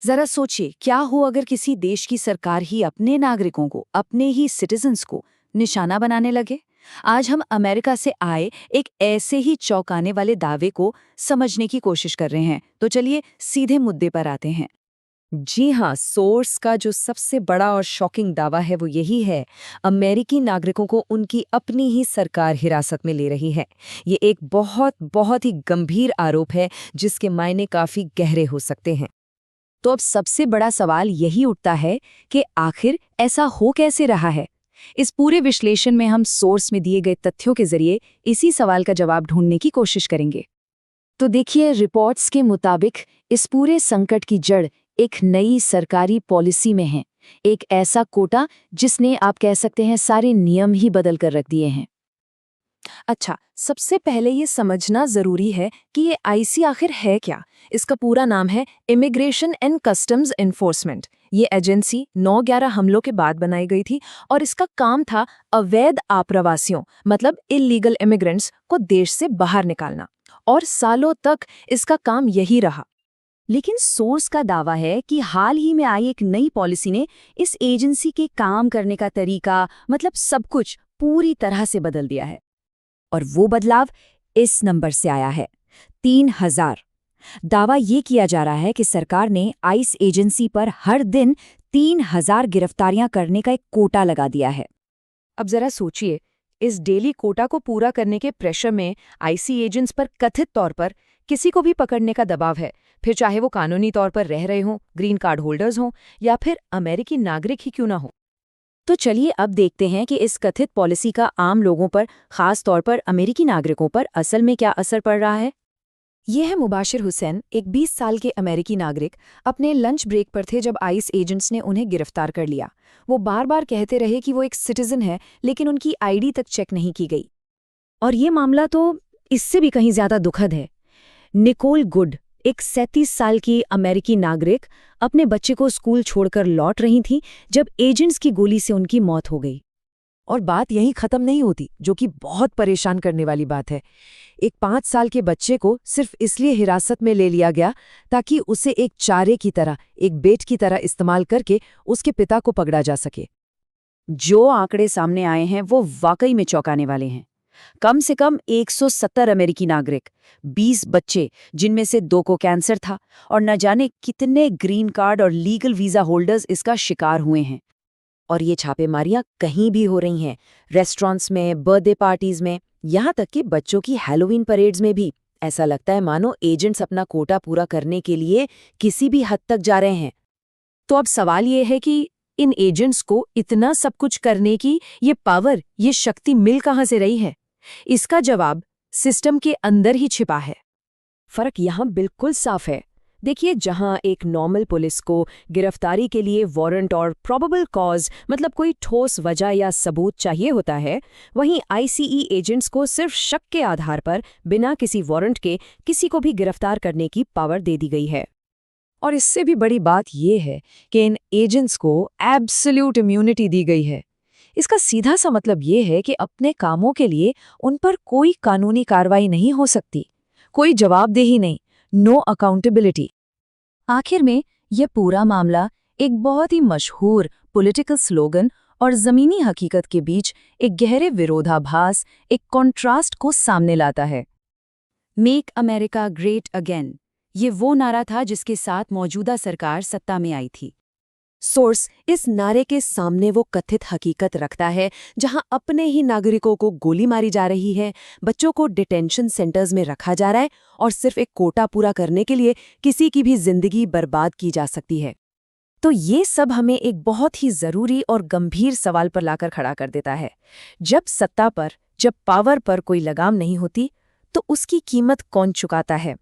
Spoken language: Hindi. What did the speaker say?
जरा सोचिए, क्या हो अगर किसी देश की सरकार ही अपने नागरिकों को, अपने ही सिटीजन्स को निशाना बनाने लगे। आज हम अमेरिका से आए एक ऐसे ही चौंकाने वाले दावे को समझने की कोशिश कर रहे हैं। तो चलिए सीधे मुद्दे पर आते हैं। जी हाँ, सोर्स का जो सबसे बड़ा और शॉकिंग दावा है वो यही है। अमेरिकी नागरिकों को उनकी अपनी ही सरकार हिरासत में ले रही है। ये एक बहुत बहुत ही गंभीर आरोप है जिसके मायने काफी गहरे हो सकते हैं। तो अब सबसे बड़ा सवाल यही उठता है कि आखिर ऐसा हो कैसे रहा है। इस पूरे विश्लेषण में हम सोर्स में दिए गए तथ्यों के जरिए इसी सवाल का जवाब ढूंढने की कोशिश करेंगे। तो देखिए, रिपोर्ट्स के मुताबिक इस पूरे संकट की जड़ एक नई सरकारी पॉलिसी में है। एक ऐसा कोटा जिसने, आप कह सकते हैं, सारे नियम ही बदल कर रख दिए हैं। अच्छा, सबसे पहले ये समझना जरूरी है कि ये आईसी आखिर है क्या। इसका पूरा नाम है इमिग्रेशन एंड कस्टम्स एनफोर्समेंट। ये एजेंसी 9/11 हमलों के बाद बनाई गई थी और इसका काम था अवैध आप्रवासियों, मतलब इलीगल इमिग्रेंट्स को देश से बाहर निकालना। और सालों तक इसका काम यही रहा। लेकिन सोर्स का दावा है कि हाल ही में आई एक नई पॉलिसी ने इस एजेंसी के काम करने का तरीका, मतलब सब कुछ पूरी तरह से बदल दिया है। और वो बदलाव इस नंबर से आया है, 3000। दावा ये किया जा रहा है कि सरकार ने आइस एजेंसी पर हर दिन 3000 गिरफ्तारियां करने का एक कोटा लगा दिया है। अब जरा सोचिए, इस डेली कोटा को पूरा करने के प्रेशर में आईसी एजेंट्स पर कथित तौर पर किसी को भी पकड़ने का दबाव है, फिर चाहे वो कानूनी तौर पर रह रहे हों, ग्रीन कार्ड होल्डर्स हों या फिर अमेरिकी नागरिक ही क्यों ना हो। तो चलिए अब देखते हैं कि इस कथित पॉलिसी का आम लोगों पर, खास तौर पर अमेरिकी नागरिकों पर असल में क्या असर पड़ रहा है। ये है मुबाशिर हुसैन, एक 20 साल के अमेरिकी नागरिक। अपने लंच ब्रेक पर थे जब आइस एजेंट्स ने उन्हें गिरफ्तार कर लिया। वो बार बार कहते रहे कि वो एक सिटीजन है, लेकिन उनकी आईडी तक चेक नहीं की गई। और ये मामला तो इससे भी कहीं ज्यादा दुखद है। निकोल गुड, एक 37 साल की अमेरिकी नागरिक, अपने बच्चे को स्कूल छोड़कर लौट रही थी जब एजेंट्स की गोली से उनकी मौत हो गई। और बात यहीं खत्म नहीं होती, जो कि बहुत परेशान करने वाली बात है। एक 5 साल के बच्चे को सिर्फ इसलिए हिरासत में ले लिया गया ताकि उसे एक चारे की तरह, एक बेट की तरह इस्तेमाल करके उसके पिता को पकड़ा जा सके। जो आंकड़े सामने आए हैं वो वाकई में चौंकाने वाले हैं। कम से कम 170 अमेरिकी नागरिक, 20 बच्चे जिनमें से 2 को कैंसर था, और न जाने कितने ग्रीन कार्ड और लीगल वीजा होल्डर्स इसका शिकार हुए हैं। और ये छापेमारियां कहीं भी हो रही हैं, रेस्टोरेंट्स में, बर्थडे पार्टीज में, यहाँ तक कि बच्चों की हैलोवीन परेड्स में भी। ऐसा लगता है मानो एजेंट्स अपना कोटा पूरा करने के लिए किसी भी हद तक जा रहे हैं। तो अब सवाल ये है कि इन एजेंट्स को इतना सब कुछ करने की ये पावर, ये शक्ति मिल कहाँ से रही है। इसका जवाब सिस्टम के अंदर ही छिपा है। फर्क यहाँ बिल्कुल साफ है। देखिए, जहां एक नॉर्मल पुलिस को गिरफ्तारी के लिए वारंट और प्रोबेबल कॉज, मतलब कोई ठोस वजह या सबूत चाहिए होता है, वहीं आईसीई एजेंट्स को सिर्फ शक के आधार पर बिना किसी वारंट के किसी को भी गिरफ्तार करने की पावर दे दी गई है। और इससे भी बड़ी बात यह है कि इन एजेंट्स को एब्सोल्यूट इम्यूनिटी दी गई है। इसका सीधा सा मतलब ये है कि अपने कामों के लिए उन पर कोई कानूनी कार्रवाई नहीं हो सकती, कोई जवाबदेही नहीं, नो अकाउंटेबिलिटी। आखिर में यह पूरा मामला एक बहुत ही मशहूर पॉलिटिकल स्लोगन और जमीनी हकीकत के बीच एक गहरे विरोधाभास, एक कॉन्ट्रास्ट को सामने लाता है। मेक अमेरिका ग्रेट अगेन, ये वो नारा था जिसके साथ मौजूदा सरकार सत्ता में आई थी। सोर्स इस नारे के सामने वो कथित हकीकत रखता है जहां अपने ही नागरिकों को गोली मारी जा रही है, बच्चों को डिटेंशन सेंटर्स में रखा जा रहा है और सिर्फ एक कोटा पूरा करने के लिए किसी की भी जिंदगी बर्बाद की जा सकती है। तो ये सब हमें एक बहुत ही जरूरी और गंभीर सवाल पर लाकर खड़ा कर देता है। जब सत्ता पर, जब पावर पर कोई लगाम नहीं होती, तो उसकी कीमत कौन चुकाता है।